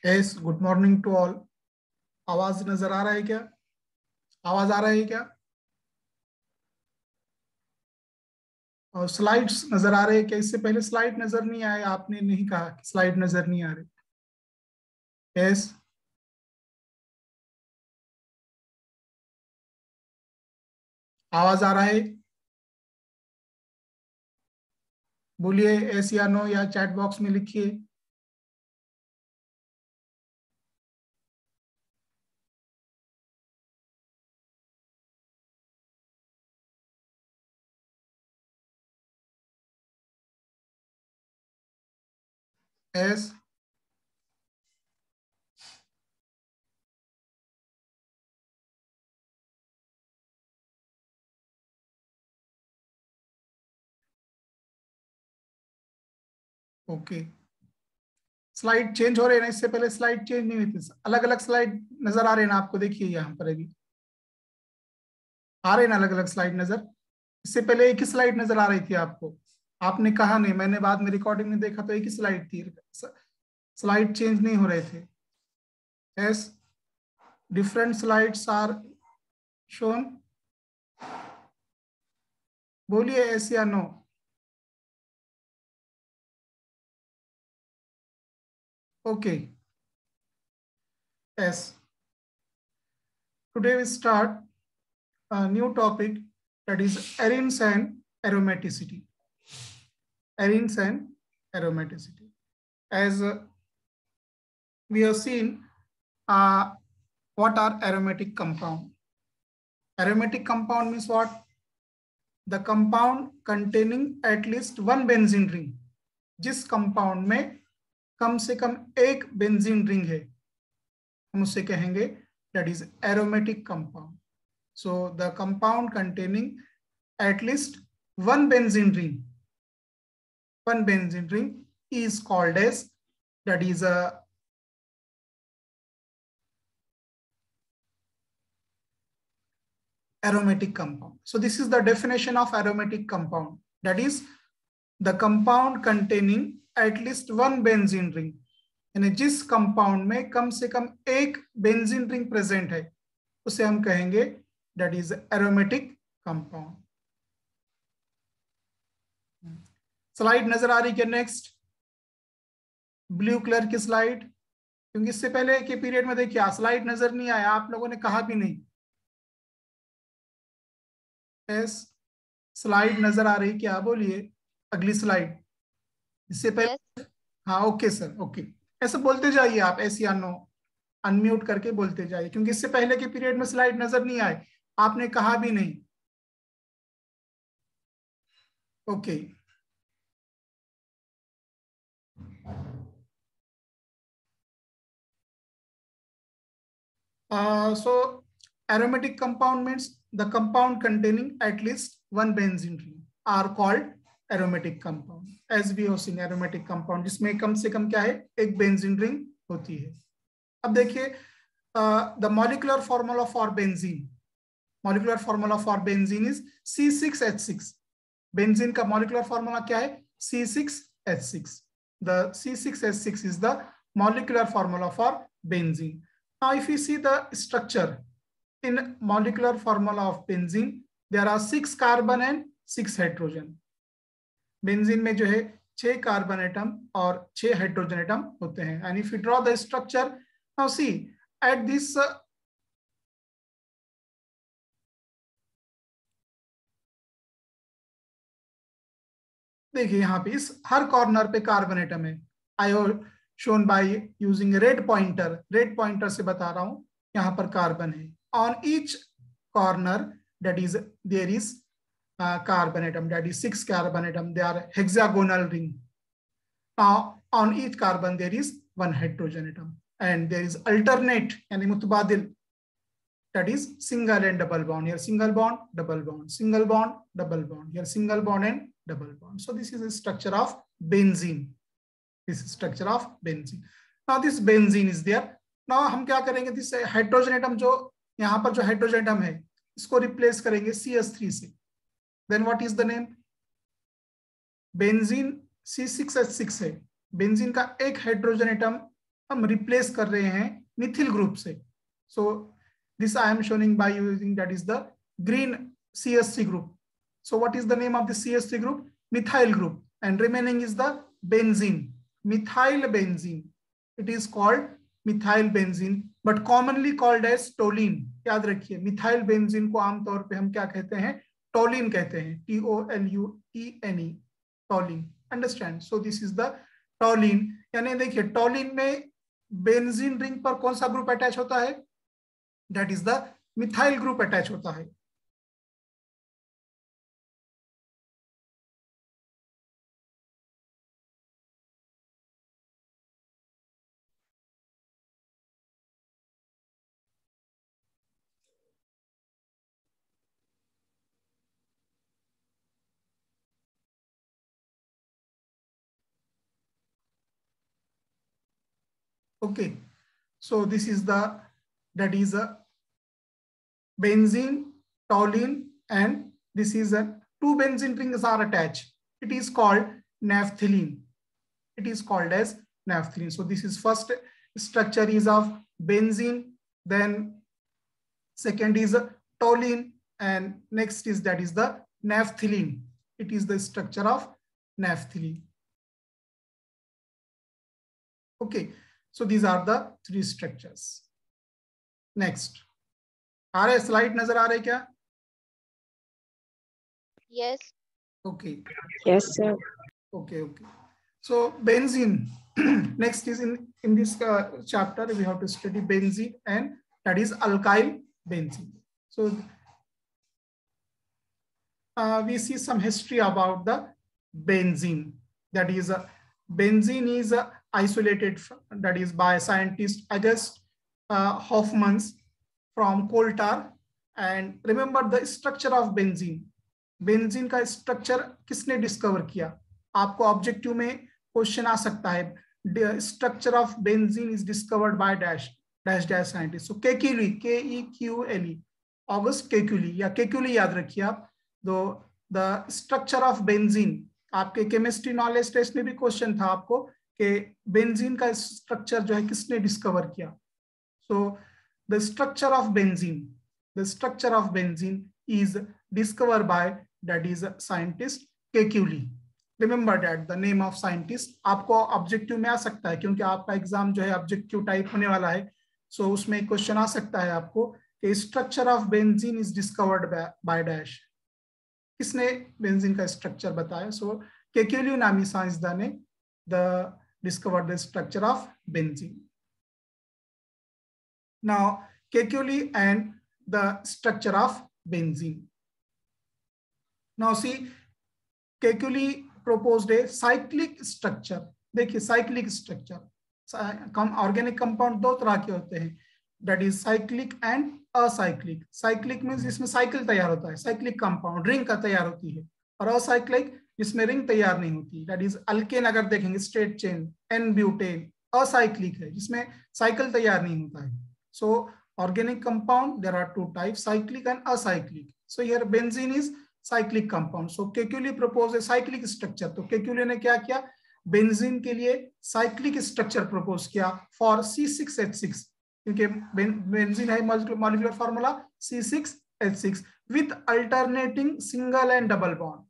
Yes, good morning to all. आवाज नजर आ रहा है क्या? आवाज आ रहा है क्या? और स्लाइड्स नजर आ रहे हैं क्या? इससे पहले स्लाइड नजर नहीं आए, आपने नहीं कहा कि स्लाइड नजर नहीं आ रही। यस, आवाज आ रहा है? बोलिए एस या नो, या चैट बॉक्स में लिखिए। Yes, okay. स्लाइड चेंज हो रहे हैं ना? इससे पहले स्लाइड चेंज नहीं हुई थी, अलग अलग स्लाइड नजर आ रहे हैं ना आपको? देखिए यहाँ पर अभी आ रहे हैं ना अलग अलग स्लाइड नजर? इससे पहले एक ही स्लाइड नजर आ रही थी आपको। आपने कहा नहीं, मैंने बाद में रिकॉर्डिंग में देखा तो एक ही स्लाइड थी, स्लाइड चेंज नहीं हो रहे थे। Yes, different slides are shown. बोलिए yes या no। Okay, yes, today we start a new topic, that is arenes and aromaticity. Arenes and aromaticity, as we have seen, uh, what are aromatic compound. Aromatic compound means what? The compound containing at least one benzene ring. जिस compound में कम से कम एक benzene ring है, हम उसे कहेंगे that is aromatic compound. So the compound containing at least one benzene ring is called as, that is a aromatic compound. So this is the definition of aromatic compound, that is the compound containing at least one benzene ring. यानी जिस compound में कम से कम एक benzene ring present है उसे हम कहेंगे that is aromatic compound. Slide नजर आ रही क्या? नेक्स्ट ब्लू कलर की स्लाइड, क्योंकि इससे पहले के पीरियड में देखिए स्लाइड नजर नहीं आया, आप लोगों ने कहा भी नहीं। यस, स्लाइड नजर आ रही क्या? बोलिए अगली स्लाइड। इससे पहले Yes. हाँ, ओके सर, ओके। ऐसे बोलते जाइए आप, एस या नो, अनम्यूट करके बोलते जाइए, क्योंकि इससे पहले के पीरियड में स्लाइड नजर नहीं आए, आपने कहा भी नहीं। Okay, so aromatic compound means the compound containing at least one benzene ring are called aromatic compound. As we have seen, aromatic compound जिसमें कम से कम क्या है, एक बेंजीन रिंग होती है। अब देखिए the molecular formula for benzene, molecular formula for benzene is C6H6. Benzene का molecular formula क्या है? C6H6. The C6H6 is the molecular formula for benzene. Now, if you see the structure in molecular formula of benzene, there are 6 carbon and 6 hydrogen. Benzene में जो है 6 carbon atom और 6 hydrogen atom होते हैं। And if you draw the structure, now see at this, देखिए यहाँ पे इस हर कॉर्नर पे कार्बन एटम है। I have shown by using red pointer से बता रहा हूं, यहाँ पर कार्बन है। On each corner that is there is carbon atom, that is 6 carbon atom, they are hexagonal ring. Now on each carbon there is one hydrogen atom, and there is alternate yani mutbadil, that is single and double bond. Here single bond, double bond, single bond, double bond, here single bond and double bond. So this is the structure of benzene. This is structure of benzene. Now this benzene is there. Now हम क्या करेंगे, this hydrogen atom जो यहाँ पर जो hydrogen atom है इसको replace करेंगे CH3 से। Then what is the name? Benzene C6H6 है, बेंजीन का एक हाइड्रोजन एटम हम रिप्लेस कर रहे हैं मिथिल ग्रुप से. So this I am showing by using that is the green CH3 group. So what is the name of the CH3 group? Methyl group. And remaining is the benzene, methyl benzene. It is called methyl benzene, but commonly called as toluene. याद रखिए, methyl benzene को आमतौर पे हम क्या कहते हैं? Toluene कहते हैं. TOLUENE, toluene. Understand? So this is the toluene. यानी देखिए, टोलिन में बेंजीन रिंग पर कौन सा ग्रुप अटैच होता है? That is the methyl group attach होता है. Okay, so this is that is a benzene, toluene, and this is a two benzene rings are attached. It is called naphthalene. It is called as naphthalene. So this is first structure is of benzene, then second is toluene, and next is that is the naphthalene. It is the structure of naphthalene. Okay, so these are the three structures. Next, आ रहे slide नजर आ रहे क्या? Yes. Okay. Yes, sir. Okay. So benzene. Next is in this chapter we have to study benzene, and that is alkyl benzene. So we see some history about the benzene. That is benzene is isolated, that is by scientist August Hofmans from coal tar. And remember the structure of benzene. Benzene का structure किसने discover किया? आपको objective में question आ सकता है. Structure of benzene is discovered by dash dash dash scientist. So Kekule, KEQLE, August Kekule, या Kekule याद रखिए आप. द स्ट्रक्चर ऑफ बेंजीन, आपके केमिस्ट्री नॉलेज टेस्ट में भी क्वेश्चन था आपको कि बेंजीन का स्ट्रक्चर जो है किसने डिस्कवर किया. So the structure of benzene is discovered by that is scientist Kekule. Remember that the name of scientist. आपको ऑब्जेक्टिव में आ सकता है क्योंकि आपका एग्जाम जो है ऑब्जेक्टिव टाइप होने वाला है. सो उसमें क्वेश्चन आ सकता है आपको कि structure of benzene is discovered by dash. किसने बेंजीन का स्ट्रक्चर बताया? सो केक्यूली नामी साइंसदान ने discovered the structure of benzene. Now Kekule and the structure of benzene. Now see, Kekulé proposed a cyclic structure. देखिए cyclic structure, ऑर्गेनिक कंपाउंड दो तरह के होते हैं, that is cyclic and acyclic. cyclic means जिसमें साइकिल तैयार होता है, साइक्लिक कंपाउंड रिंग का तैयार होती है. और acyclic जिसमें रिंग तैयार नहीं होती, that is अल्केन. अगर देखेंगे स्ट्रेट चेन N-ब्यूटेन acyclic है जिसमें साइकिल तैयार नहीं होता है. So organic compound, there are two types, cyclic and acyclic. So here benzene is cyclic compound. So Kekulé proposed a cyclic structure. तो Kekulé ने क्या किया? बेंजीन के लिए साइक्लिक स्ट्रक्चर प्रपोज किया फॉर C6H6, क्योंकि बेंजीन है molecular formula C6H6 with alternating single and double bond.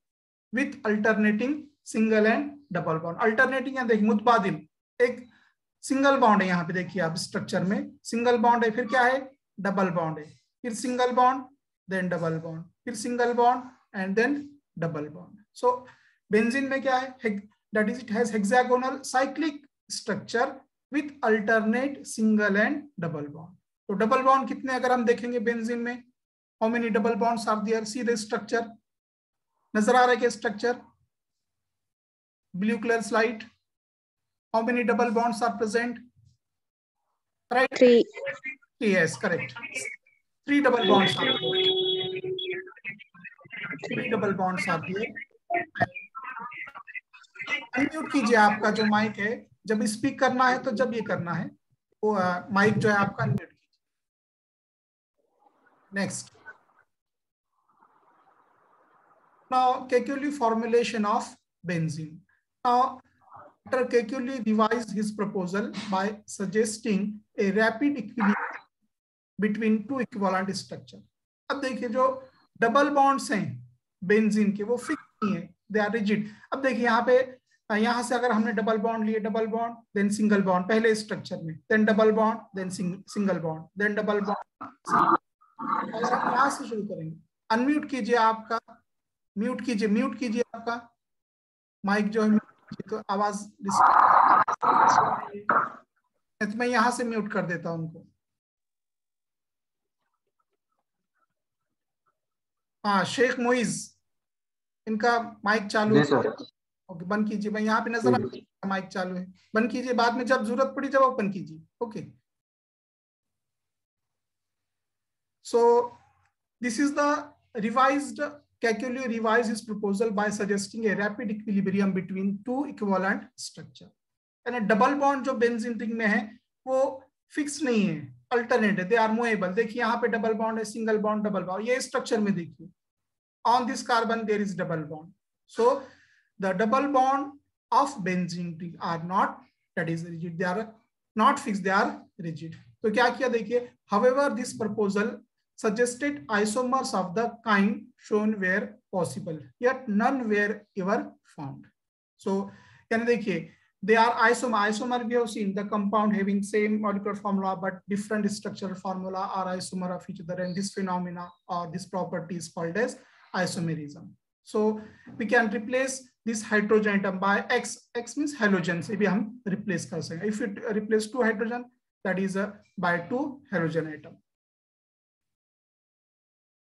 With alternating single and double bond. Alternating या देखिए मुतबादिल, एक सिंगल बॉन्ड है यहाँ पे देखिए आप स्ट्रक्चर में, सिंगल बॉन्ड है, फिर क्या है? डबल बॉन्ड है, फिर single bond, then double bond, फिर single bond and then double bond. So benzene में क्या है? That is it has hexagonal cyclic structure with alternate single and double bond. तो डबल बॉन्ड कितने अगर हम देखेंगे बेंजीन में, how many double bonds are there? See the structure. नजर आ रहा है क्या structure? Blue colour slide. How many double bonds are present? Right? 3. Yes, correct. 3 double bonds are there. 3 double bonds are there. Unmute कीजिए आपका जो mic है, जब स्पीक करना है तो जब ये करना है वो माइक जो है आपका अनम्यूट कीजिए. Next, now Kekulé formulation of benzene. Now Kekulé revised his proposal by suggesting a rapid equilibrium between two equivalent structure. अब देखिए जो डबल बॉन्ड्स हैं बेंजीन के वो फिक्स नहीं है, दे आर रिजिड. अब देखिए यहाँ पे यहां से अगर हमने डबल बॉन्ड लिए, double bond then single bond पहले स्ट्रक्चर में, then double bond then single bond then double bond. अगर हम यहां से शुरू करेंगे, अनम्यूट कीजिए आपका, म्यूट कीजिए आपका माइक जो है, तो आवाज तो मैं यहां से म्यूट कर देता हूं उनको. हाँ शेख मोइज, इनका माइक चालू है. ओके बंद कीजिए, मैं यहाँ पे नजर आ रहा है माइक चालू है, बंद कीजिए, बाद में जब जरूरत पड़ी जब ओपन कीजिए. Okay, so this is the revised Kekulé revised his proposal by suggesting a rapid equilibrium between two equivalent structure. यानी डबल बॉन्ड जो बेंजीन रिंग में है वो फिक्स नहीं है, अल्टरनेट है, दे आर मूवेबल. देखिए यहाँ पे डबल बॉन्ड है, सिंगल बॉन्ड, डबल बॉन्ड, ये स्ट्रक्चर में देखिए on this carbon there is double bond. So the double bond of benzene ring are not, that is rigid, they are not fixed, they are rigid. तो क्या किया देखिए, however this proposal suggested isomers of the kind shown were possible, yet none were ever found. So यानी देखिए they are isomer we have seen the compound having same molecular formula but different structural formula are isomer of each other, and this phenomena or this property is called as isomerism. So we can replace this hydrogen atom by X. X means halogen से भी हम replace कर सकते हैं. If you replace two hydrogen, that is by two halogen atom.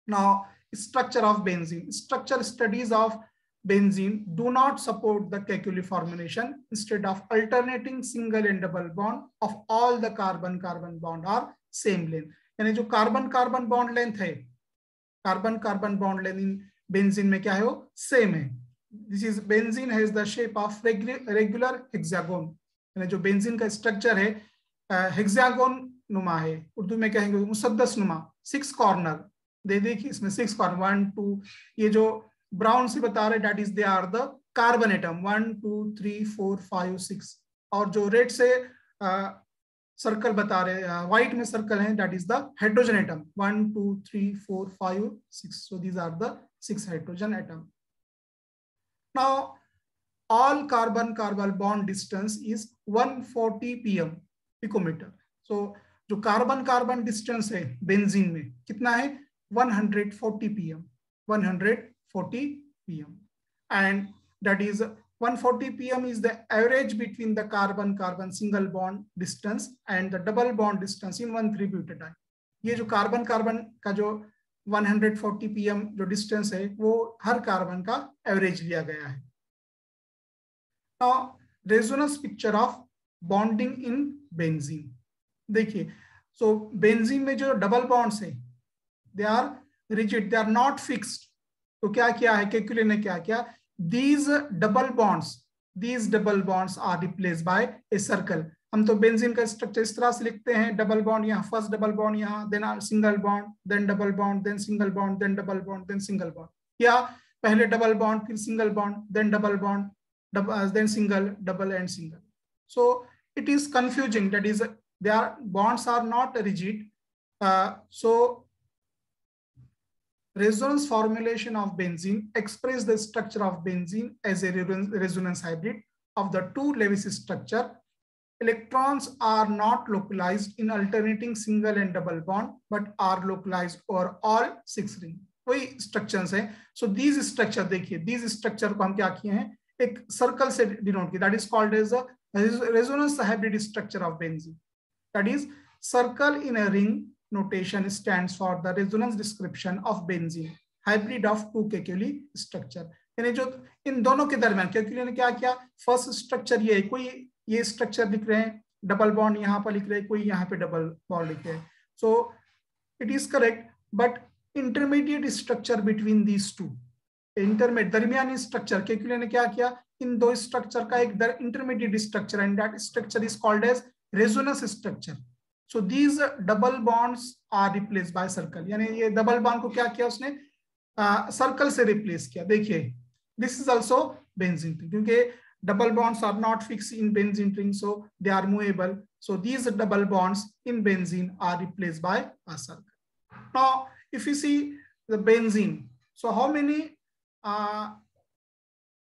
Now structure of benzene. Structure studies of benzene do not support the Kekulé formulation. Instead of alternating single and double bond of all the carbon-carbon bond are same length. यानी जो carbon-carbon bond length है, carbon-carbon bond length in benzene में क्या है, वो same है. This is benzene has the shape of regular hexagon. यानी जो बेंजीन का स्ट्रक्चर है हेक्सागोन नुमा है, उर्दू में कहेंगे मुसद्दस नुमा. 6 कॉर्नर दे देखिए इसमें 6 कॉर्नर 1 2, ये जो ब्राउन से बता रहे that is they are the carbon atom 1 2 3 4 5 6, और जो रेड से सर्कल बता रहे व्हाइट में सर्कल है that is the hydrogen atom 1 2 3 4 5 6. So these are the 6 hydrogen atom. Now all carbon-carbon bond distance is 140 pm picometer. So जो carbon-carbon distance है benzene में कितना है, 140 pm, 140 pm, and that is 140 pm is the average between the carbon-carbon single bond distance and the double bond distance in 1,3-butadiene. ये जो carbon-carbon का जो 140 pm जो डिस्टेंस है वो हर कार्बन का एवरेज लिया गया है. Now resonance picture of bonding in benzene. देखिए so बेंजीन में जो डबल बॉन्ड्स है they are rigid, they are not fixed. तो क्या किया है केकुले ने, क्या किया, these double bonds are replaced by a circle. हम तो बेंजीन का स्ट्रक्चर इस तरह से लिखते हैं, डबल बॉन्ड यहाँ, फर्स्ट डबल बॉन्ड यहाँ, then single bond, then double bond, then single bond, then double bond, then single bond, या पहले डबल बॉन्ड फिर single bond, then double bond, then single, double and single. So it is confusing, that is their bonds are not rigid. So resonance formulation of benzene express the structure of benzene as a resonance hybrid of the two Lewis structure. Electrons are not localized in alternating single and double bond, but are localized over all 6 rings. वही structures हैं. So these structure देखिए, these structure को हम क्या किए हैं, एक circle से डिनोट किया, that is called as resonance hybrid structure of benzene. That is circle in a ring notation stands for the resonance description of benzene hybrid of two Kekulé structure. यानी जो इन दोनों के दरमियान केकुले ने क्या किया, फर्स्ट स्ट्रक्चर ये, कोई ये स्ट्रक्चर लिख रहे हैं, डबल बॉन्ड यहाँ पर लिख रहे हैं, कोई यहाँ पे डबल बॉन्ड लिख रहे हैं. So it is correct, but intermediate structure between these two, intermediate दरमियानी स्ट्रक्चर, केकुले ने क्या किया, इन दो स्ट्रक्चर का एक intermediate structure, and that structure is called as resonance structure. So these double bonds are replaced by circle. यानी ये डबल बॉन्ड को क्या किया उसने, सर्कल से रिप्लेस किया. देखिए दिस इज ऑल्सो बेंजीन, क्योंकि double bonds are not fixed in benzene ring, so they are movable. So these double bonds in benzene are replaced by a circle. Now if you see the benzene, so how many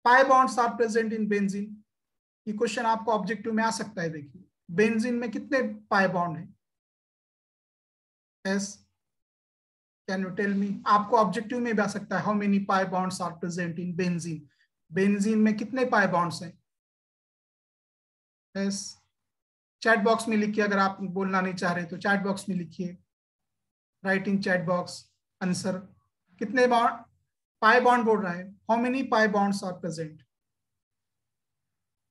pi bonds are present in benzene? ये question आपको objective में आ सकता है. देखिए benzene में कितने pi bond है? Yes can you tell me? आपको ऑब्जेक्टिव में भी आ सकता है. How many pi bonds are present in benzene? Benzene में कितने पाई बॉन्ड्स हैं? एस चैट बॉक्स में लिखिए. अगर आप बोलना नहीं चाह रहे तो चैट बॉक्स में लिखिए. Write in chat box answer. कितने बॉन्ड पाई बॉन्ड बोल रहा है? How many pi bonds are present?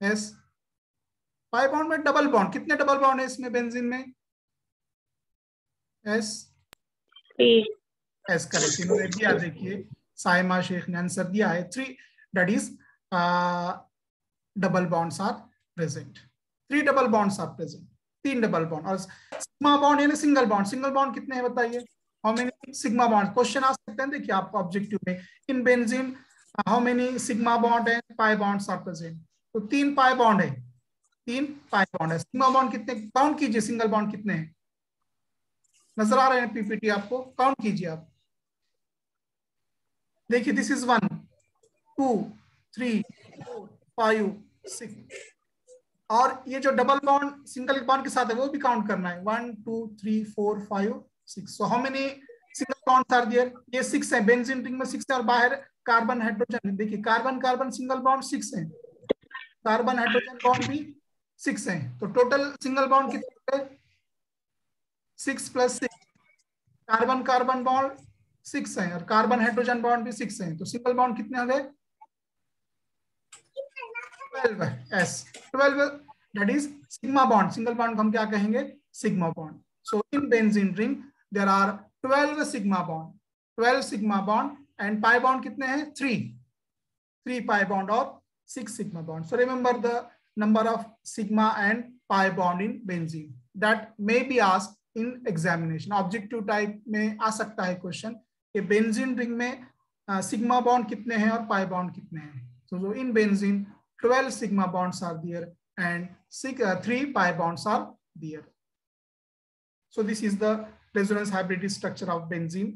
Yes pi bond में डबल बॉन्ड. कितने डबल बॉन्ड है इसमें बेंजीन में? Yes yes correct. इन्होंने दिया, देखिए साइमा शेख ने आंसर दिया है 3. That is double bonds are present. 3 double bonds are present. 3 double bond. और सिग्मा बॉन्ड यानी सिंगल बॉन्ड. सिंगल बॉन्ड कितने हैं बताइए? How many sigma bond? Question आ सकते हैं. देखिए आपको ऑब्जेक्टिव में in benzene how many sigma bond and pi bonds are present? तो 3 पाई बॉन्ड है. 3 पाई बॉन्ड है. सिग्मा बॉन्ड कितने? काउंट कीजिए सिंगल बॉन्ड कितने हैं. नजर आ रहे हैं पीपीटी आपको? काउंट कीजिए आप. देखिए दिस इज 1 2 3 4 5 6. और ये जो डबल बॉन्ड सिंगल बॉन्ड के साथ है वो भी काउंट करना है. 1 2 3 4 5 6. So how many single bonds are there? ये 6 है. बेंजीन रिंग में 6 है और बाहर कार्बन हाइड्रोजन. देखिए कार्बन कार्बन सिंगल बॉन्ड 6 है. कार्बन हाइड्रोजन बॉन्ड भी 6 है. तो टोटल सिंगल बॉन्ड कितने है? 6 + 6. कार्बन कार्बन बॉन्ड 6 है और कार्बन हाइड्रोजन बॉन्ड भी 6 है. तो सिंगल बॉन्ड कितने हो गए? 12 है. Yes 12. That is sigma bond. Single bond को हम क्या कहेंगे? Sigma bond. So in benzene ring there are 12 sigma bond. 12 sigma bond and pi bond कितने हैं? 3 पाई बॉन्ड और 6 sigma bond. So remember the number of sigma and pi bond in benzene. That may be asked in examination. Objective type में आ सकता है question कि benzene ring में sigma bond कितने हैं और पाई बॉन्ड कितने हैं. So in benzene 12 sigma bonds are there and 3 pi bonds are there. So this is the resonance hybridity structure of benzene.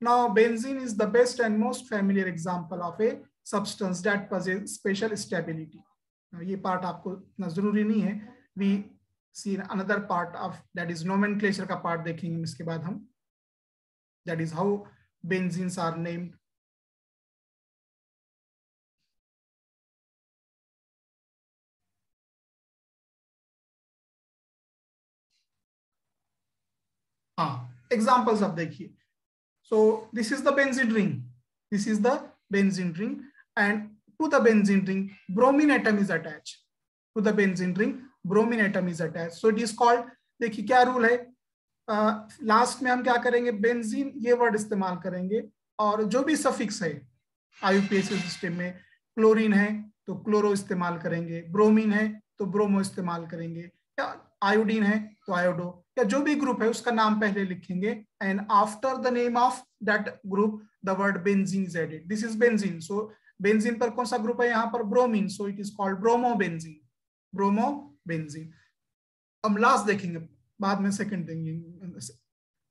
Now benzene is the best and most familiar example of a substance that possesses special stability. ये part आपको इतना जरूरी नहीं है. We see another part of that is nomenclature का part देखेंगे इसके बाद हम. That is how benzenes are named. हाँ examples अब देखिए. So this is the benzene ring. This is the benzene ring. And to the benzene ring, bromine atom is attached. To the benzene ring, bromine atom is attached. So it is called. देखिए क्या rule है. Last में हम क्या करेंगे? Benzene ये word इस्तेमाल करेंगे और जो भी सफिक्स है आईयूपीएसी सिस्टम में, क्लोरीन है तो क्लोरो इस्तेमाल करेंगे, ब्रोमीन है तो ब्रोमो इस्तेमाल करेंगे, या आयोडीन है तो आयोडो, या जो भी ग्रुप है उसका नाम पहले लिखेंगे. And after the name of that group the word benzene is added. This is benzene. So benzene पर कौन सा ग्रुप है? यहाँ पर bromine. So it is called bromo benzene. Bromo benzene. हम लास्ट देखेंगे बाद में, सेकंड देंगे.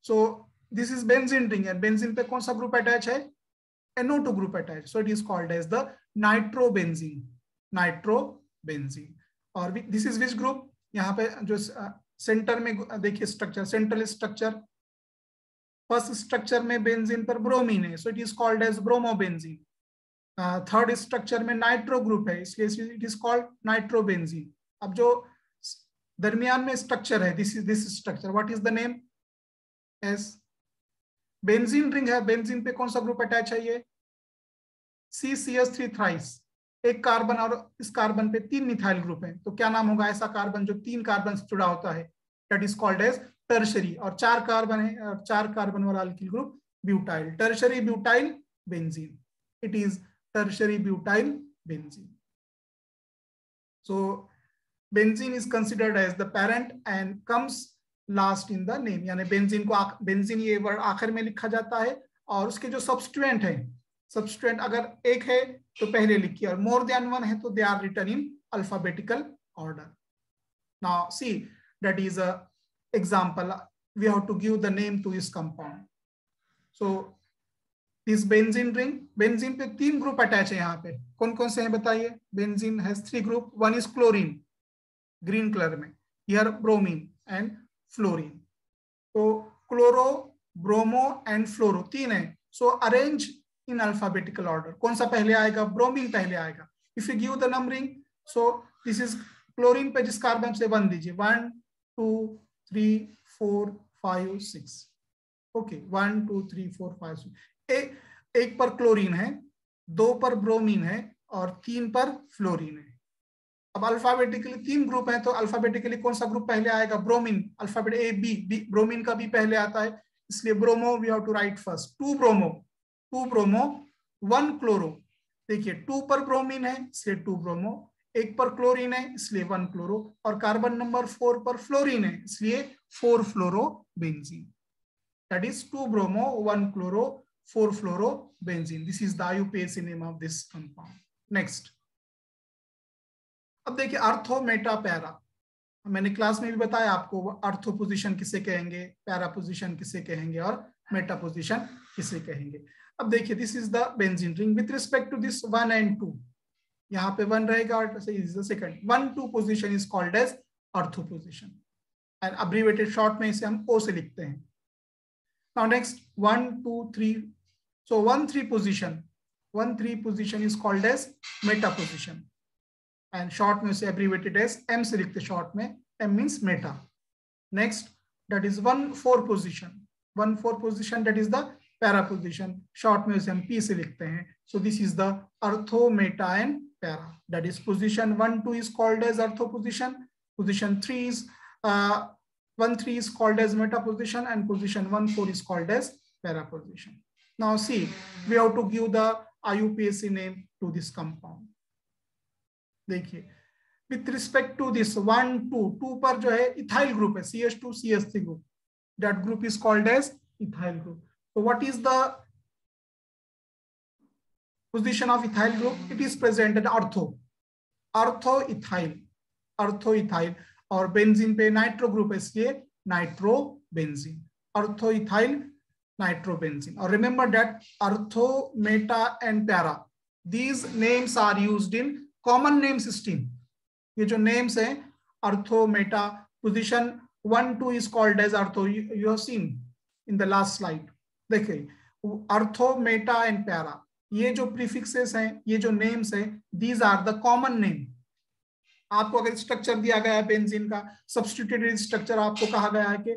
So this is benzene ring. And benzene पे कौन सा ग्रुप अटैच है? NO2 group attach. So it is called as the nitrobenzene. Nitrobenzene. और दिस इज विच ग्रुप? यहाँ पे जो सेंटर में देखिए structure, central structure. First structure में बेंजीन पर ब्रोमीन है, so it is called as bromobenzene. Third structure में नाइट्रो ग्रुप है, इसलिए इट इज कॉल्ड नाइट्रोबेंजीन. अब जो दरमियान में स्ट्रक्चर है, this structure, what is the name? S benzene ring है. बेंजीन पे कौन सा ग्रुप अटैच है? ये CCH3 थ्राइस. एक कार्बन और इस कार्बन पे 3 मिथाइल ग्रुप है. तो क्या नाम होगा ऐसा कार्बन जो 3 कार्बन से जुड़ा होता है? That is called as tertiary. और 4 कार्बन है और 4 कार्बन वाला alkyl group butyl. Tertiary butyl benzene. It is tertiary butyl benzene. So benzene is considered as the parent and comes last in the name. यानी benzene को benzene ये word आखिर में लिखा जाता है और उसके जो सब्स्टिट्यूएंट है, सब्स्टिट्यूएंट अगर एक है तो पहले लिखिए, और मोर देन वन है तो they are written in alphabetical order. Now see, that is a example. We have to give the name to this compound. So this benzene ring, benzene पे 3 ग्रुप अटैच है यहाँ पे. कौन कौन से हैं बताइए? Benzene has 3 group. One is chlorine, green colour में, हियर ब्रोमीन एंड फ्लोरीन. तो क्लोरो, ब्रोमो एंड फ्लोरो 3 है. सो अरेंज इन अल्फाबेटिकल ऑर्डर. कौन सा पहले आएगा? ब्रोमीन पहले आएगा. If you give the numbering, so this is chlorine पे जिस कार्बन से 1 दीजिए. 1 2 3 4 5 6. ओके, 1 2 3 4 5 6. एक पर क्लोरीन है, 2 पर ब्रोमीन है और 3 पर फ्लोरीन है. अब अल्फाबेटिकली 3 ग्रुप है, तो अल्फाबेटिकली कौन सा ग्रुप पहले आएगा? Bromine. Alphabet A B, bromine का बी पहले आता है, इसलिए bromo we have to write first. 2 bromo 1 chloro. देखिए 2 पर ब्रोमीन है इसलिए 2 ब्रोमो, 1 पर क्लोरीन है इसलिए 1 क्लोरो, और कार्बन नंबर 4 पर फ्लोरीन है इसलिए 4 fluoro benzene. That is 2 bromo 1 chloro 4 fluoro benzene. This is the IUPAC name of this compound. Next, अब देखिए अर्थो, मेटा, पैरा. मैंने क्लास में भी बताया आपको अर्थो पोजीशन किसे कहेंगे, पैरा पोजीशन किसे कहेंगे और मेटा पोजीशन किसे कहेंगे. अब देखिए this is the benzene ring with respect to this 1 and 2. यहाँ पे 1 रहेगा और second 1 2 position is called as ortho position and abbreviated short में इसे हम O से लिखते हैं. Now next 1 2 3. So 1 3 position is called as meta position and short में उसे एब्रिवेटेड एज M से लिखते शॉर्ट में. M means meta. Next that is 1 4 position that is the para position, short में उसे हम P से लिखते हैं. So this is the ortho, meta and para. That is position 1 2 is called as ortho position, position 3 is 1 3 is called as meta position and position 1 4 is called as para position. Now see, we have to give the IUPAC name to this compound. देखिए with respect to this 1 2 पर जो है ethyl group है, CH2 CH3 group. That group is called as ethyl group. So what is the position of ethyl group? It is present at ortho ethyl. और benzene पे nitro group है इसलिए nitro benzene. Ortho ethyl nitro benzene. और remember that ortho, meta and para, these names are used in common name system. ये जो names हैं ortho, meta, position 1 2 is called as ortho. You have seen in the last slide. देखिए ortho, meta and para, ये जो prefixes हैं, ये जो names हैं, these are the common name. आपको अगर स्ट्रक्चर दिया गया है बेंजीन का, सब्स्टिट्यूटेड स्ट्रक्चर, आपको कहा गया है कि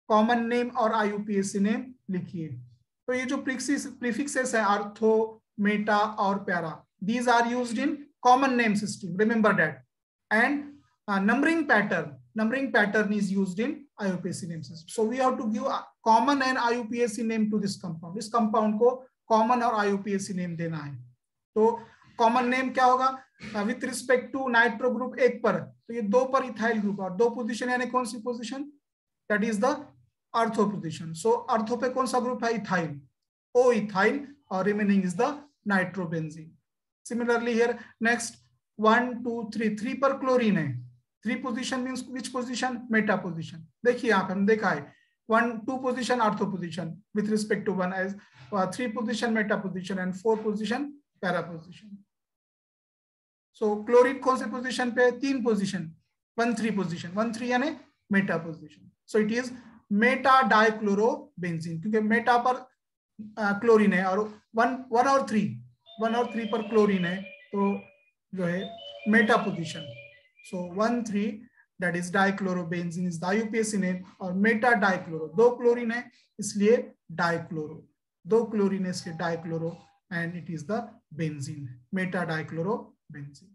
कॉमन नेम और IUPAC नेम लिखिए. तो ये जो प्रीफिक्सेस है अर्थो, मेटा और para, these are used in common name system. Remember that. And numbering pattern is used in IUPAC name system. So we have to give common and IUPAC name to this compound. इस compound को common और IUPAC name देना है. तो common name क्या होगा? With respect to nitro group 1 पर, तो ये 2 पर इथाइल ग्रुप, और 2 पोजीशन यानी कौन सी पोजीशन? दैट इज द अर्थो पोजीशन. सो अर्थो पे कौन सा ग्रुप है? इथाइल, O इथाइल, और remaining is the nitrobenzene. Similarly here next 1 2 3 पर क्लोरीन है. 3 position means which position? Meta position. देखिए यहाँ पे हम देखा है 1 2 position ortho position with respect to 1 as 3 position meta position and 4 position para position. So chlorine कौन से पोजीशन पे? 3 पोजीशन, 1 3 पोजीशन, 1 3 यानी Meta position. So it is Meta dichlorobenzene, क्योंकि मेटा पर क्लोरीन है और 1 और 3 पर क्लोरीन है, तो जो है Meta position. So 1 3 that is dichlorobenzene is the IUPAC name. और मेटा डाइक्लोरो, 2 क्लोरीन है इसलिए डाइक्लोरो, 2 क्लोरीन है इसलिए dichloro, and it is the benzene, meta dichlorobenzene.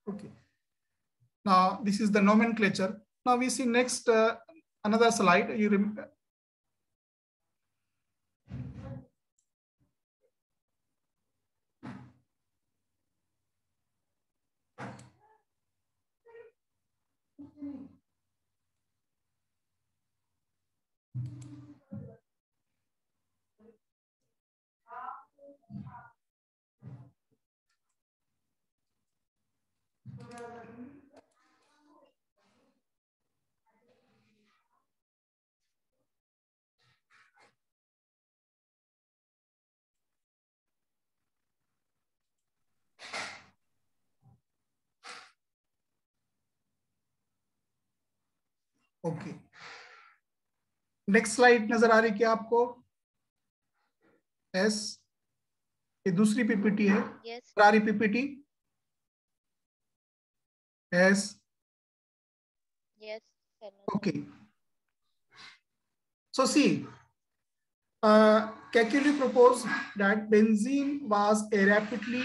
Okay, now this is the nomenclature. Now we see next another slide. You remember okay, next slide नजर आ रही क्या आपको? Yes, ये दूसरी पीपीटी है। यस आ रही PPT? Yes, yes sir. Okay. So see, Kekuli proposed that benzene was a rapidly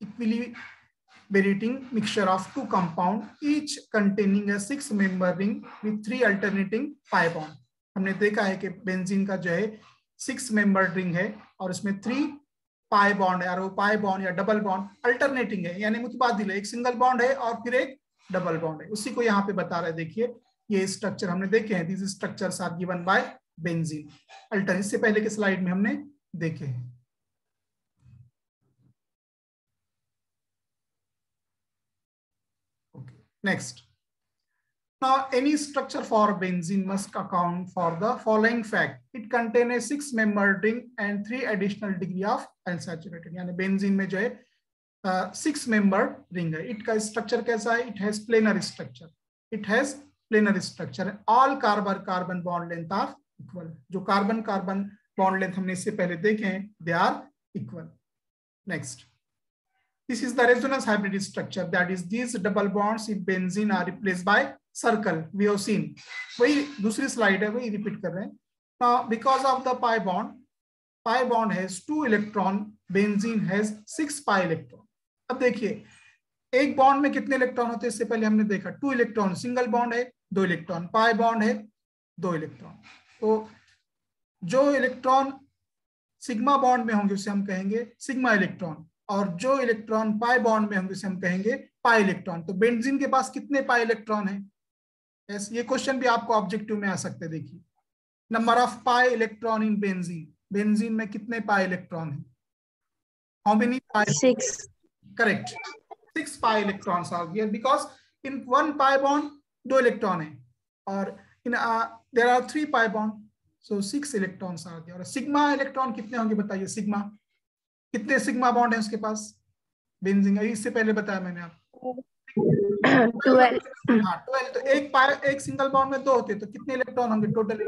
equilibrating mixture of two compounds, each containing a 6-member ring with 3 alternating pi bond. हमने देखा है कि benzene का जो है 6-member ring है और इसमें 3 पाई बॉन्ड है, और वो पाई बॉन्ड या डबल बॉन्ड अल्टरनेटिंग है, यानी मुतबादिल है, एक सिंगल बॉन्ड है और फिर एक डबल बॉन्ड है। उसी को यहाँ पे बता रहे हैं। देखिए ये स्ट्रक्चर हमने देखे हैं, this structures are given by benzene alter, इससे पहले के स्लाइड में हमने देखे हैं। Okay, next. Now, any structure for benzene must account for the following fact: it contains a 6-member ring and 3 additional degree of unsaturated. यानी benzene में जो है 6-member ring है। इट का स्ट्रक्चर कैसा है? It has planar structure, it has planar structure. All carbon carbon bond length are equal. जो carbon carbon bond length हमने इससे पहले देखे हैं, they are equal. Next, this is the resonance hybrid structure, that is these double bonds in benzene are replaced by circle, we have seen। वही दूसरी slide है, वही रिपीट कर रहे हैं। now because of the pi bond has 2 electron, benzene has 6 pi electron। अब देखिए एक बॉन्ड में कितने इलेक्ट्रॉन होते हैं, इससे पहले हमने देखा 2 इलेक्ट्रॉन, सिंगल बॉन्ड है 2 इलेक्ट्रॉन, पाई बॉन्ड है 2 इलेक्ट्रॉन। तो जो इलेक्ट्रॉन सिग्मा बॉन्ड में होंगे उसे हम कहेंगे सिग्मा इलेक्ट्रॉन, और जो इलेक्ट्रॉन पाई बॉन्ड में होंगे उसे हम कहेंगे पाई इलेक्ट्रॉन। तो बेंजीन के पास कितने पाई इलेक्ट्रॉन हैं? यस, ये क्वेश्चन भी आपको ऑब्जेक्टिव में आ सकते हैं। देखिए number of pi electron in benzene, benzene में कितने पाई इलेक्ट्रॉन हैं? How many pi? 6। Correct, 6 pi electrons are there, because in 1 pi bond 2 electron है, और in there are 3 pi bond, so 6 electrons are there. और sigma electron कितने होंगे बताइए? Sigma कितने सिग्मा बॉन्ड है उसके पास? बेंजीन, इससे पहले बताया मैंने आपको 12। हाँ 12। तो एक सिंगल बॉन्ड में 2 होते, तो कितने इलेक्ट्रॉन होंगे टोटल?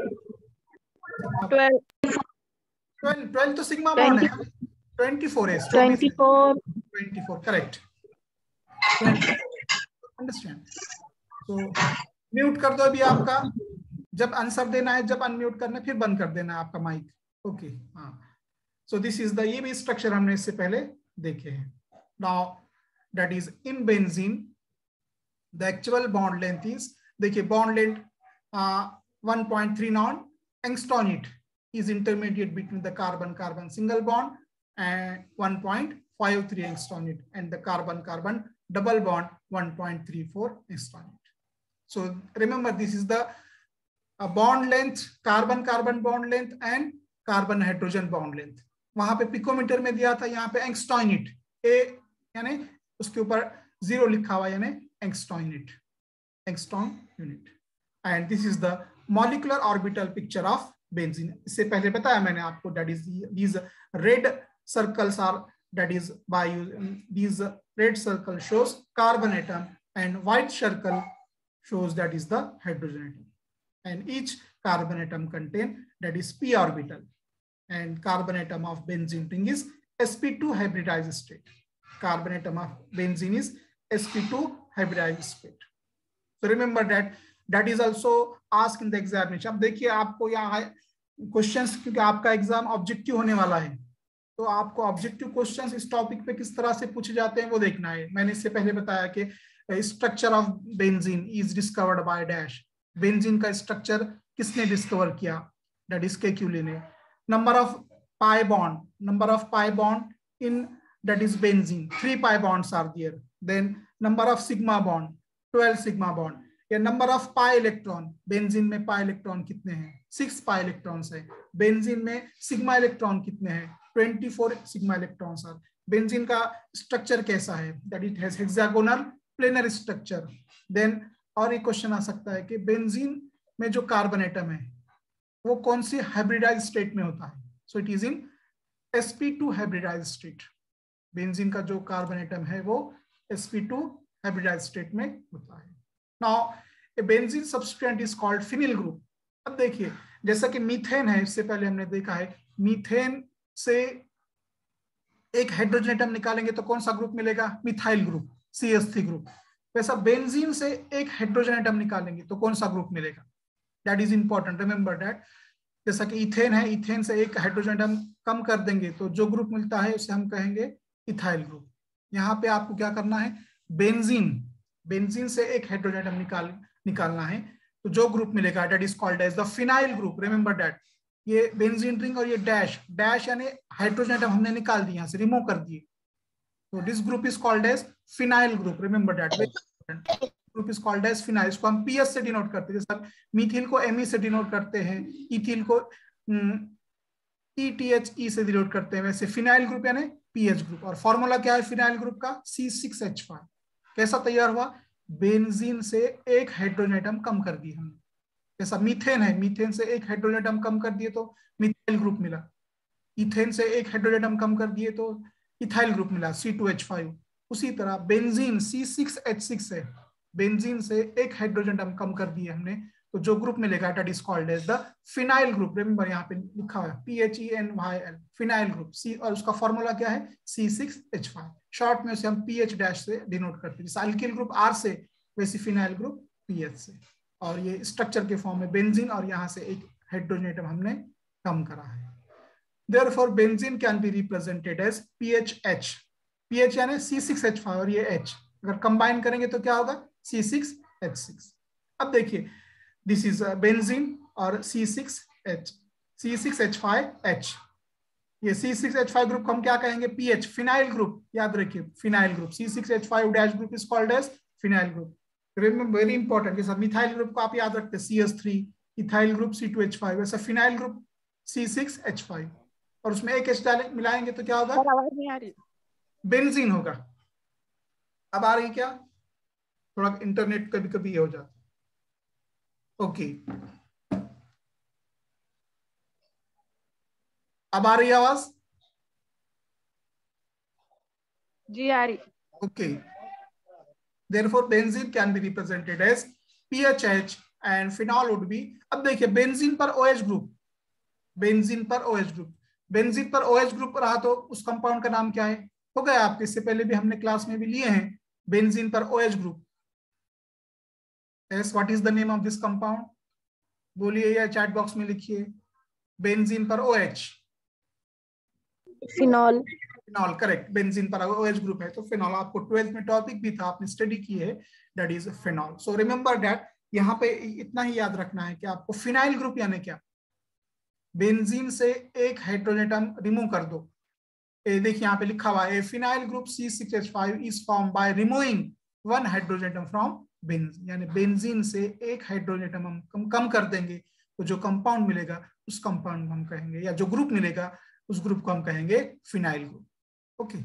12 तो सिग्मा बॉन्ड है, 24 है, 24 करेक्ट। अंडरस्टैंड? तो म्यूट कर दो अभी आपका, जब आंसर देना है, जब अनम्यूट करना है फिर बंद कर देना है आपका माइक। ओके, हाँ। सो दिस इज द, ये भी स्ट्रक्चर हमने इससे पहले देखे हैं। Now that is in benzene the actual bond length is, देखिए bond length 1.39 angstrom unit is intermediate between the carbon-carbon single bond and 1.53 angstrom unit, and the carbon-carbon double bond 1.34 angstrom unit. So remember, this is the bond length, carbon-carbon bond length and carbon-hydrogen bond length. वहां पे picometre में दिया था, यहाँ पे angstrom unit, ए यानी उसके ऊपर 0 लिखा हुआ, यानी angstrom unit, angstrom unit. And this is the molecular orbital picture of benzene. इससे पहले बताया मैंने आपको, that is these red circles are, that is by these red circle shows carbon atom and white circle shows that is the hydrogen atom, and each carbon atom contain that is p orbital, and carbon atom of benzene ring is sp2 hybridized state. Carbon atom of benzene is sp2 hybridized state. So remember that is also asked in the examination. अब देखिए आपको यहाँ questions, क्योंकि आपका exam objective होने वाला है, तो आपको ऑब्जेक्टिव क्वेश्चंस इस टॉपिक पे किस तरह से पूछे जाते हैं वो देखना है। मैंने इससे पहले बताया कि structure of benzene is discovered by dash, benzene का स्ट्रक्चर किसने डिस्कवर किया? दैट इज केक्यूली ने। Number of pi bond in that is benzene 3 pi bonds are there. Then number of sigma bond 12 sigma bond. या number of pi electron, benzene में pi electron कितने हैं? 6 pi electrons है। Benzene में sigma electron कितने हैं? 24 sigma electrons are. Benzene का structure कैसा है? That it has hexagonal planar structure. Then और एक क्वेश्चन आ सकता है कि बेंजीन में जो कार्बन एटम है वो कौन सी हाइब्रिडाइज्ड स्टेट में होता है? So it is in sp2 hybridized state. Benzene का जो कार्बन एटम है वो sp2 हाइब्रिडाइज्ड स्टेट में होता है। Now A benzene substituent is called phenyl group. अब देखिए जैसा कि मीथेन है, इससे पहले हमने देखा है मीथेन से एक हाइड्रोजन एटम निकालेंगे तो कौन सा ग्रुप मिलेगा, मिथाइल ग्रुप, CH3 ग्रुप। वैसा बेंजीन से एक हाइड्रोजन एटम निकालेंगे तो कौन सा ग्रुप मिलेगा, that is important, remember that. जैसा कि इथेन है, इथेन से एक हाइड्रोजन एटम कम कर देंगे तो जो ग्रुप मिलता है उसे हम कहेंगे इथाइल ग्रुप। यहाँ पे आपको क्या करना है, बेंजीन, बेंजीन से एक हाइड्रोजन एटम निकालना है तो जो ग्रुप मिलेगा that is called as the phenyl group, remember that. ये बेंजीन रिंग और ये डैश, डैश यानी हाइड्रोजन एटम हमने निकाल दिए, यहाँ से रिमूव कर दिए, तो this group is called as phenyl group, remember that. Group is called as phenyl. इसको हम पीएस से डिनोट करते हैं, जैसे मीथिल को एमई से डिनोट करते हैं, इथिल को ETHE से डिनोट करते हैं, वैसे फिनाइल ग्रुप यानी पीएच ग्रुप। और फॉर्मूला क्या है फिनाइल ग्रुप का, C6H5। कैसा तैयार हुआ, बेंजीन से एक हाइड्रोजन एटम कम कर दिए हमने। जैसा मीथेन है, मीथेन से एक हाइड्रोजन एटम कम कर दिए तो मिथाइल ग्रुप मिला, इथेन से एक हाइड्रोजन एटम कम कर दिए तो इथाइल ग्रुप मिला, C2H5। उसी तरह बेंजीन C6H6 है, बेंजीन से एक हाइड्रोजन एटम कम कर दिए हमने तो जो ग्रुप मिलेगा that is called as the phenyl group. Remember यहाँ पे लिखा हुआ है PHENYL, फिनाइल ग्रुप। सी और उसका फॉर्मूला क्या है, C6H5। शॉर्ट में उसे हम PH डैश से डिनोट करते हैं, जैसे अल्किल ग्रुप R से, वैसे फिनाइल ग्रुप PH से। और ये स्ट्रक्चर के फॉर्म में बेंजीन, और यहाँ से एक हाइड्रोजन एटम हमने कम करा है। Therefore, benzene can be represented as PHH। PH यानी C6H5 और ये H, अगर कंबाइन करेंगे तो क्या होगा, C6H6। अब देखिए दिस इज बेंजीन और C6H5H। ये C6H5 ग्रुप हम क्या कहेंगे, PH, फिनाइल ग्रुप, याद रखिए phenyl group. C6H5 dash group is called as phenyl group. Remember very important, जैसा मिथाइल ग्रुप को आप याद रखते हैं CH3, इथाइल ग्रुप C2H5, वैसा फिनाइल ग्रुप C6H5, और उसमें एक H डालें मिलाएंगे तो क्या होगा, आवाज नहीं आ रही। बेंजीन होगा। अब आ रही क्या, थोड़ा इंटरनेट कभी कभी ये हो जाता है। ओके, अब आ रही है आवाज, जी आ रही। Okay. Therefore, benzene can be represented as PHH and phenol would be, अब देखिए बेंजीन पर OH ग्रुप, बेंजीन पर OH ग्रुप, बेंजीन पर OH ग्रुप रहा तो उस कंपाउंड का नाम क्या है, हो गया आपके, इससे पहले भी हमने क्लास में भी लिए हैं, बेंजीन पर OH group. yes, what is the name of this compound, बोलिए या चैट बॉक्स में लिखिए, बेंजीन पर OH, phenol. Phenol, correct. Benzene पर OH ग्रुप है तो फिनॉल, आपको 12th में टॉपिक भी था, आपने स्टडी की है, that is phenol. So remember that, यहाँ पे इतना ही याद रखना है कि आपको फिनाइल ग्रुप यानी क्या, बेंजीन से एक हाइड्रोजन एटम रिमूव कर दो। देखिए यहाँ पे लिखा हुआ है phenyl group C6H5 is form by removing one hydrogen atom from benzene, यानी बेंजीन से एक हाइड्रोजन एटम हम कम कर देंगे तो जो कंपाउंड मिलेगा उस कंपाउंड को हम कहेंगे, या जो ग्रुप मिलेगा उस ग्रुप को हम कहेंगे phenyl group. Okay,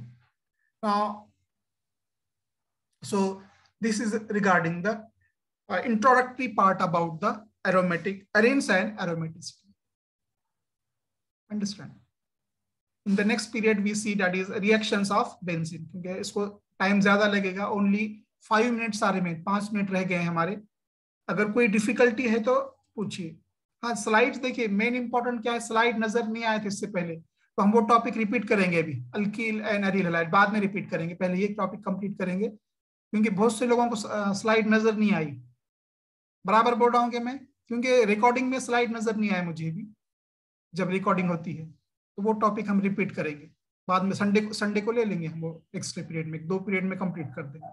so this is regarding the introductory part about the aromatic arenes and aromaticity. Understand? In the next period we see that is reactions of benzene, क्योंकि इसको टाइम ज्यादा लगेगा, only 5 minutes आ रहे में, 5 minute रह गए हमारे। अगर कोई डिफिकल्टी है तो पूछिए। हाँ, स्लाइड्स देखिए, मेन इंपॉर्टेंट क्या है, स्लाइड नजर नहीं आए थे इससे पहले, तो हम वो टॉपिक रिपीट करेंगे अभी, अल्कील एंड अरील हैलाइड बाद में रिपीट करेंगे, पहले ये टॉपिक कंप्लीट करेंगे, क्योंकि बहुत से लोगों को स्लाइड नजर नहीं आई। बराबर बोल रहा हूँ कि मैं, क्योंकि रिकॉर्डिंग में स्लाइड नजर नहीं आए मुझे भी, जब रिकॉर्डिंग होती है तो वो टॉपिक हम रिपीट करेंगे बाद में, संडे को ले लेंगे हम वो, एक्स्ट्रा पीरियड में 2 पीरियड में कंप्लीट कर देंगे।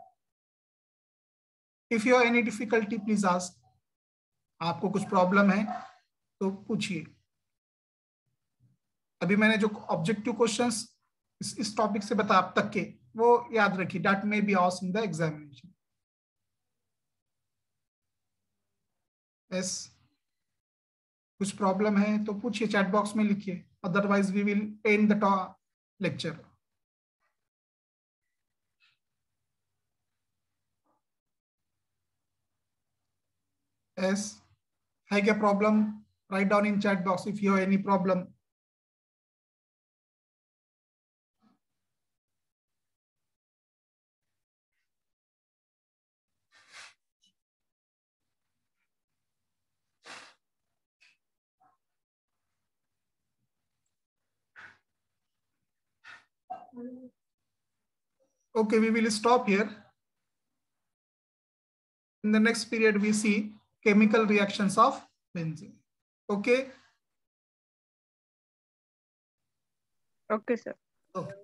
If you have any difficulty please ask, आपको कुछ प्रॉब्लम है तो पूछिए। अभी मैंने जो ऑब्जेक्टिव क्वेश्चंस इस टॉपिक से बता अब तक के, वो याद रखिए, that may be asked in the examination. Yes, कुछ प्रॉब्लम है तो पूछिए, चैट बॉक्स में लिखिए, otherwise we will end the lecture. Yes, है क्या problem, write down in chat box if you have any problem. Okay, we will stop here. In the next period, we see chemical reactions of benzene. Okay. Okay, sir. Okay.